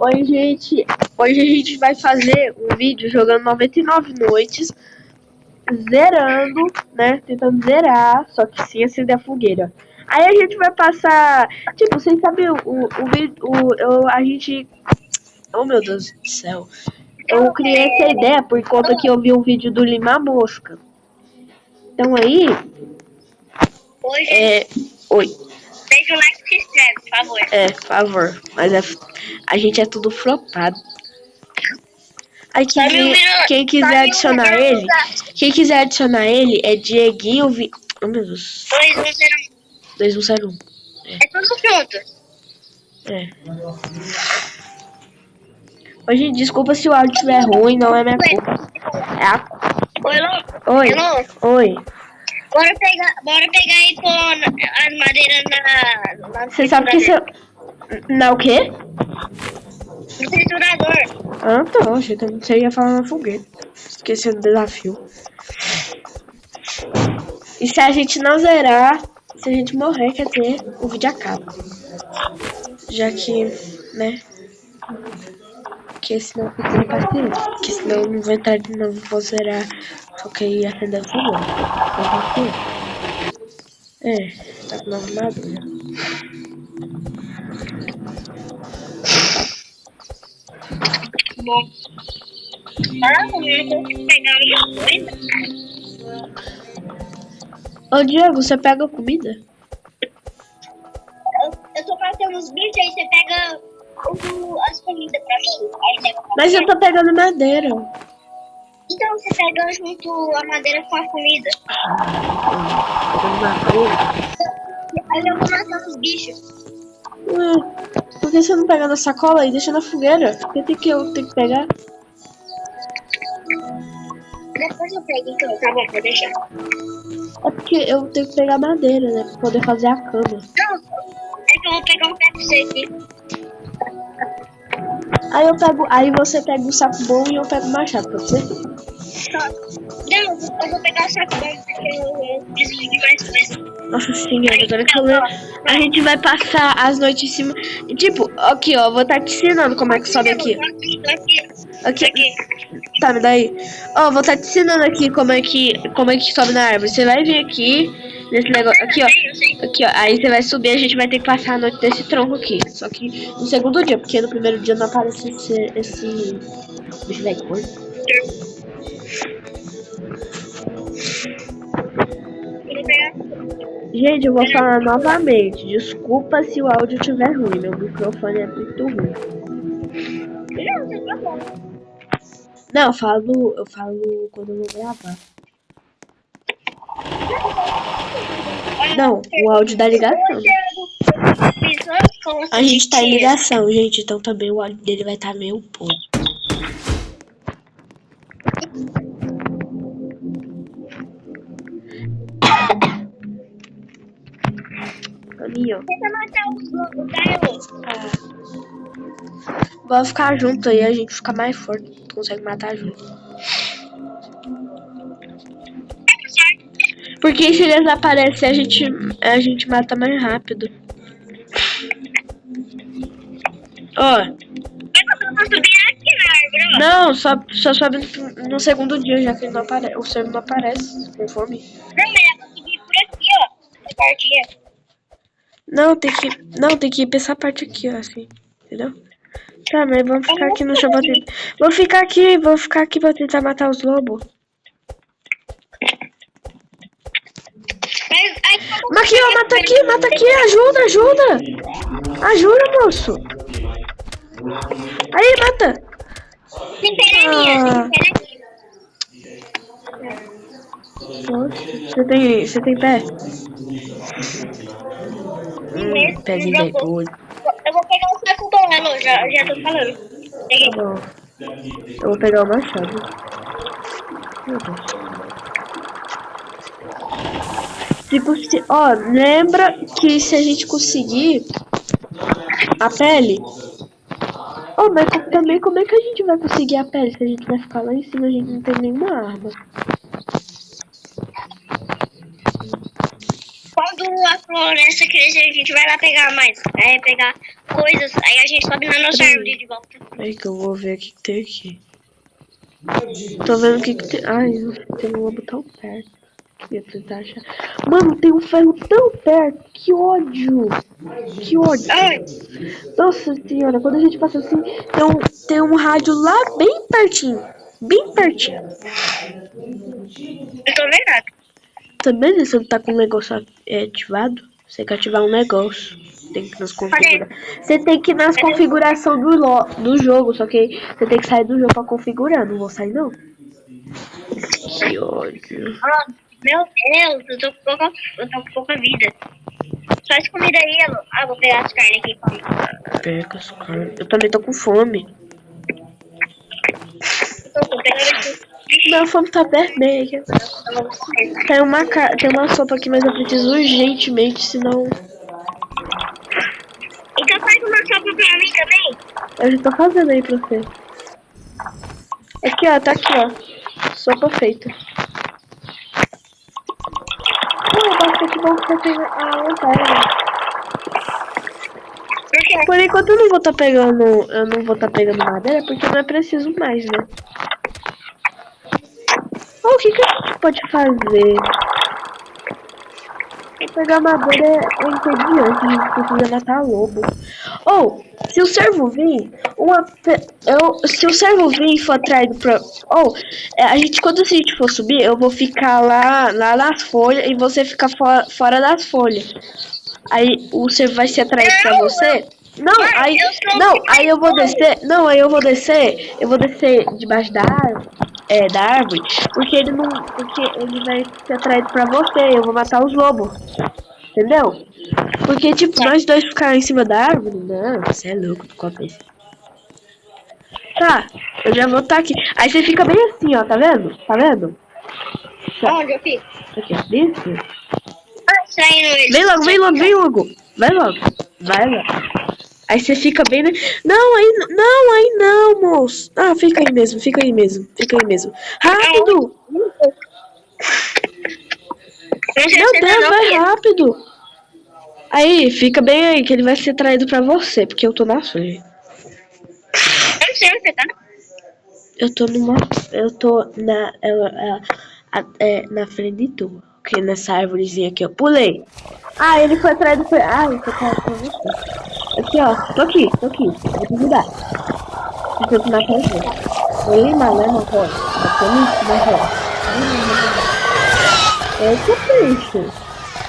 Hoje a gente vai fazer um vídeo jogando 99 noites, zerando, né? Tentando zerar, só que sem acender a fogueira. Aí a gente vai passar, tipo, vocês sabem o vídeo, a gente, oh meu Deus do céu, eu criei essa ideia por conta que eu vi um vídeo do Limar Mosca. Então aí, oi. Deixa o like e se inscreve, por favor. Por favor. Mas a gente é tudo flopado. Aí quem quiser adicionar ele, é Dieguinho Oh meu Deus. 2101. É tudo junto. Hoje, desculpa se o áudio estiver ruim, não é minha culpa. Oi, Lô. Oi. Oi. Bora pegar e pôr as madeiras na Você sabe que isso... Na o quê? No triturador. Ah, tá. Achei que você ia falar na fogueira. Esqueci do desafio. E se a gente não zerar, se a gente morrer, quer dizer, o vídeo acaba. Já que, né? Porque senão eu fico paciente. Porque senão eu não vou entrar de novo, vou zerar. Só que aí acender o fogo. Tá com nova armadura. Bom. Eu tenho que pegar minha coisa. Ô Diego, você pega comida? Eu tô matando os bichos, aí você pega as comidas pra mim. Mas eu tô pegando madeira. Então você pega junto a madeira com a comida. Aí eu vou matar os bichos. Por que você não pega na sacola e deixa na fogueira? Por que eu tenho que pegar? Depois eu pego, então. Tá bom, vou deixar. É porque eu tenho que pegar madeira, né? Pra poder fazer a cama. Não, é que eu vou pegar um pé pra você aqui. Aí você pega o saco bom e eu pego o machado, pode ser? Não, eu vou pegar o saco bom, porque eu preciso de mais coisa. Nossa senhora, agora que eu lembro. A gente vai passar as noites em cima. Tipo, aqui ó, vou estar te ensinando como é que sobe aqui. Aqui. Tá, me dá aí. Ó, vou estar te ensinando aqui como é que sobe na árvore. Você vai vir aqui, nesse negócio. Aqui ó. Aí você vai subir, a gente vai ter que passar a noite desse tronco aqui. Só que no segundo dia, porque no primeiro dia não aparece esse bicho velho coisa. Gente, eu vou falar novamente. Desculpa se o áudio estiver ruim. Meu microfone é muito ruim. Não, eu falo quando eu vou gravar. Não, o áudio da ligação. A gente tá em ligação, gente. Então também o áudio dele vai estar meio podre. Ali, ó. Tenta matar os lobos, tá, Vamos ficar junto aí, a gente fica mais forte. Consegue matar junto. Porque se eles aparecerem, a gente mata mais rápido. Ó. Não, só sobe no segundo dia, já que ele não aparece. O servo não aparece, conforme. Não, mas eu consegui por aqui, ó. Essa partinha. Não, tem que ir pra essa parte aqui, ó, assim. Entendeu? Tá, mas vamos ficar aqui no chão. Vou ficar aqui pra tentar matar os lobos. Mas aqui, ó, mata aqui, ajuda! Ajuda, moço! Aí, mata! Tem pena minha, tem pena aqui. Você tem pé? Pezinho de boi. Eu vou pegar um saco bom, Elo, já tô falando. Peguei. Tá bom. Eu vou pegar o machado. Meu Deus. Tipo, ó, lembra que se a gente conseguir a pele... Ó, mas também como é que a gente vai conseguir a pele se a gente vai ficar lá em cima e a gente não tem nenhuma arma? quando a floresta crescer, a gente vai lá pegar mais. Pegar coisas. Aí a gente sobe na nossa árvore de volta. Peraí que eu vou ver o que tem aqui. Tô vendo o que tem. Ai, tem um lobo tão perto. Queria tentar achar. Mano, tem um ferro tão perto. Que ódio. Que ódio. Ai, Nossa senhora, quando a gente passa assim, tem um rádio lá bem pertinho. Bem pertinho. eu tô vendo. Também você não tá com o negócio ativado? Você tem que ativar um negócio. Tem que ir nas configurações. Você tem que ir nas configurações do jogo, só que você tem que sair do jogo pra configurar. Não vou sair não. Que ódio. Oh, meu Deus, eu tô com pouca vida. Faz comida aí, Elo. Ah, vou pegar as carnes aqui. Pega as carnes. Eu também tô com fome. Eu tô pegando aqui. Minha fome tá vermelha. Tem uma sopa aqui, mas eu preciso urgentemente, senão... Então faz uma sopa pra mim também. Eu já tô fazendo aí pra você. Aqui, ó, tá aqui, ó. Sopa feita. Bastante bom que você tem a lanterna. Por quê? Por enquanto eu não vou tá pegando madeira, porque não é preciso mais, né? O que que a gente pode fazer? Pegar madeira é entediante, a gente precisa matar lobo. Ou, se o servo vir, se o servo vir e for atraído pra... quando a gente for subir, eu vou ficar lá nas folhas e você fica fora das folhas. Aí o servo vai se atrair pra você. Aí eu vou descer debaixo da árvore, porque ele vai ser atraído pra você, eu vou matar os lobos. Entendeu? Porque, tipo, nós dois ficar em cima da árvore, não, você é louco do começo. Tá, eu já vou estar aqui. Aí você fica bem assim, ó, tá vendo? Tá vendo? Onde eu fico? Aqui, isso. Saindo ele. Vem logo. Vai lá. Aí você fica bem, né? Aí não, moço. Ah, fica aí mesmo. Rápido! Meu Deus, vai rápido! Aí, fica bem aí, que ele vai ser traído pra você, porque eu tô na frente. Onde você tá? Eu tô na frente de tu. Porque nessa árvorezinha aqui, eu pulei. Ah, ele foi atraído pra... Ah, ele foi atraído pra você. Aqui, ó. Tô aqui. Vou te ajudar. Deixa eu te matar aqui. Vou limar, né, meu rosto? Eita, peixe.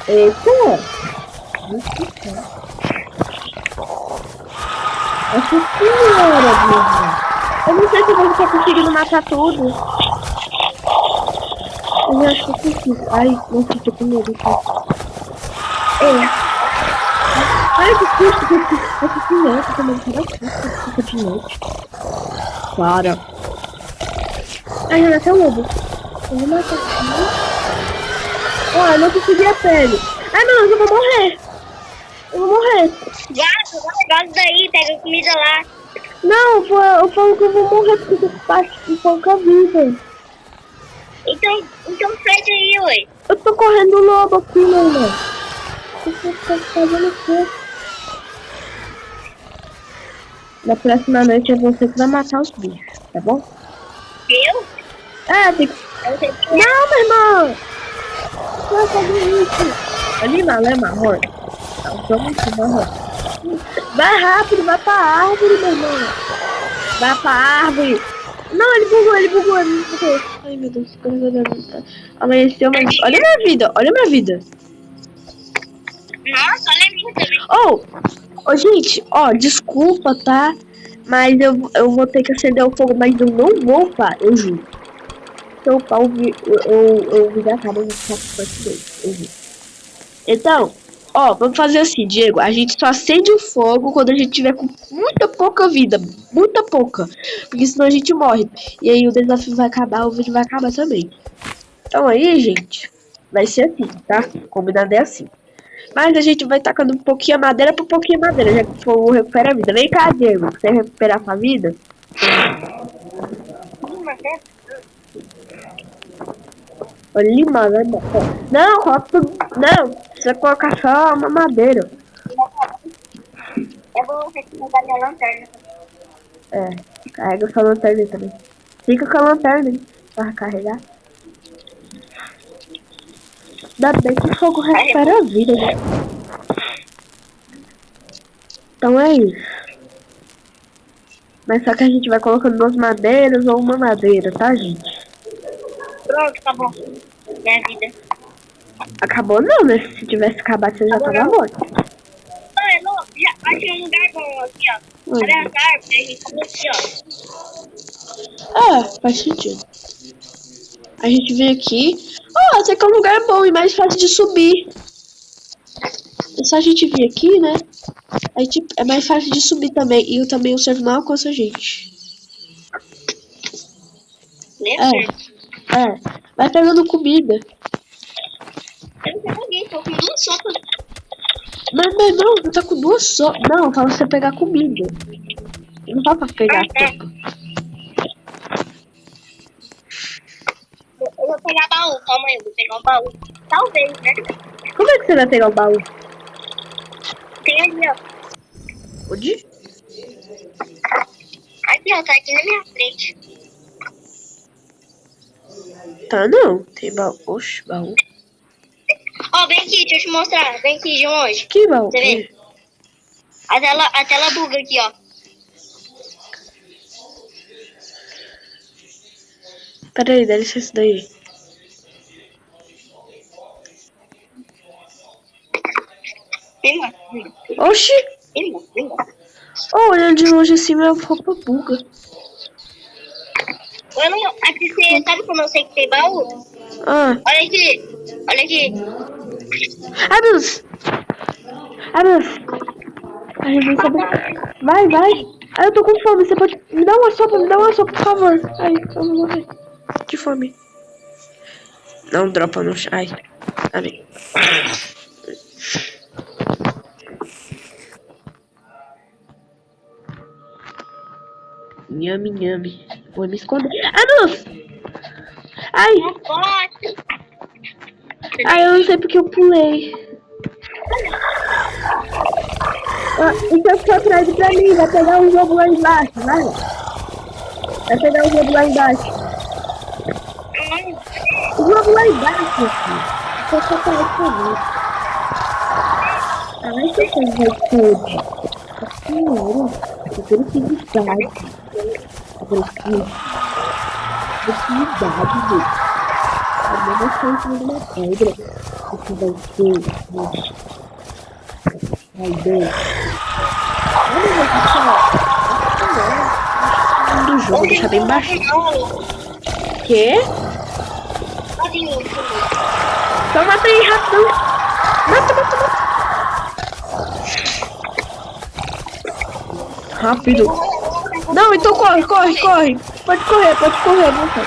Eita. Nossa senhora, Bruno. Eu não sei se você tá conseguindo matar tudo. Eu acho que eu consigo. Ai, nossa, tô com medo. Ai, que susto. Nossa senhora, tô tomando cada susto de noite. Para. Ai, olha até o lobo. Eu vou matar. Ó, eu não consegui a pele. Ai, não, eu vou morrer. Gato daí, pega comida lá. Não, eu falo que eu vou morrer porque eu passo com pouca vida. Então faz aí, ué. Eu tô correndo lobo aqui, meu irmão. Você tá fazendo o quê? Na próxima noite é você que vai matar os bichos, tá bom? Eu? Tem que... Não, meu irmão! Não vai fazer isso. Ali não, é marrom. Não, vamos aqui, marrom. Vai rápido, vai pra árvore, meu irmão. Vai pra árvore. Não, ele bugou. Ai, meu Deus. Amanheceu, mas... Olha minha vida. Nossa, olha a minha também. Gente, desculpa, tá? Mas eu vou ter que acender o fogo, mas eu não vou upar, eu juro. Se eu upar, eu virar a cara, eu vou ficar com forte dele, eu juro. Então, vamos fazer assim, Diego. A gente só acende o fogo quando a gente tiver com muita pouca vida. Muita pouca. Porque senão a gente morre. E aí o desafio vai acabar, o vídeo vai acabar também. Então aí, gente, vai ser assim, tá? Combinado é assim. Mas a gente vai tacando um pouquinho a madeira por pouquinho a madeira, já que o fogo recupera a vida. Vem cá, Diego. Você recuperar sua vida? Lima, né? Não, coloca tudo. Não. Precisa colocar só uma madeira. Eu vou pegar minha lanterna. É, carrega sua lanterna também. Fica com a lanterna, hein, pra carregar. Ainda bem que o fogo recupera a vida, né? Então é isso. Mas só que a gente vai colocando duas madeiras ou uma madeira, tá, gente? Pronto, acabou. Minha vida. Acabou não, né? Se tivesse acabado, você já Acabou tava não. morto. Olha, não, já achei um lugar bom aqui, ó. Olha as árvores, a gente come aqui, ó. Faz sentido. A gente vem aqui. Até que é um lugar bom e mais fácil de subir. É só a gente vir aqui, né? Aí, tipo, é mais fácil de subir também. E eu também o servo não alcança a gente. Vai pegando comida. Eu não peguei, tô com duas sopas. Mas não, você tá com duas só. Não, pra você pegar comida. Não dá pra pegar sopa. Eu vou pegar baú, calma aí, eu vou pegar um baú. Talvez, né? Como é que você vai pegar o baú? Tem ali, ó. Onde? Aqui, ó, tá aqui na minha frente. Tá, não. Tem baú. Oxe, baú. Ó, vem aqui, deixa eu te mostrar. Vem aqui de longe. Que baú? Você vê? A tela buga aqui, ó. Pera aí, dá licença daí. Vem lá. Oxi! Vem lá, vem lá. Olhando de longe assim, minha roupa buga. Eu não, aqui você sabe como eu sei que tem baú? Ah. Olha aqui. Olha aqui. Ai, meu Deus. Ai, meu Deus. Ai, eu vou saber. Vai. Ai, eu tô com fome. Você pode... Me dá uma sopa, por favor. Ai, eu vou morrer. De fome. Não dropa no chão. Ai. Amém. Nhame. Vou me esconder. Ai, meu Deus. Ai. Não pode. Ai, eu não sei porque eu pulei. Então fica atrás pra mim. Vai pegar um jogo lá embaixo, vai. Vai pegar um jogo lá embaixo. O jogo lá embaixo, filho. Você só atrás pra mim. Ai, que coisa vai tudo. Senhora, eu preciso idade, gente. A minha está em cima de uma pedra. Isso vai ser. Vai ver. Olha do jogo, deixa bem baixo. Quê? Só mata aí, rapidão. Mata. Rápido. Não, então corre. Pode correr, moça.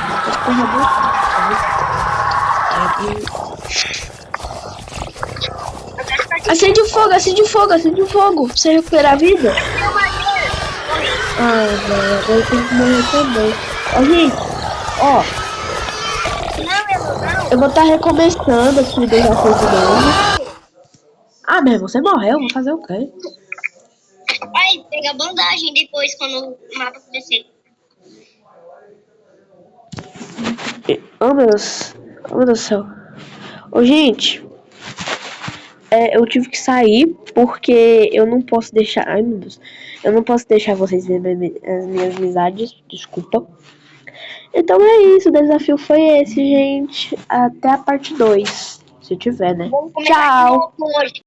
Acende o fogo. Pra você recuperar a vida. Velho, agora eu tenho que morrer também. Gente, eu vou estar recomeçando aqui do desafio de novo. Mas você morreu, vou fazer o quê? Vai, pega bandagem depois quando o mapa acontecer. Oh meu Deus do céu. Gente, eu tive que sair porque eu não posso deixar. Ai meu Deus. Eu não posso deixar vocês verem as minhas amizades. Desculpa. Então é isso. O desafio foi esse, gente. Até a parte 2. Se tiver, né? Vamos começar Tchau. hoje.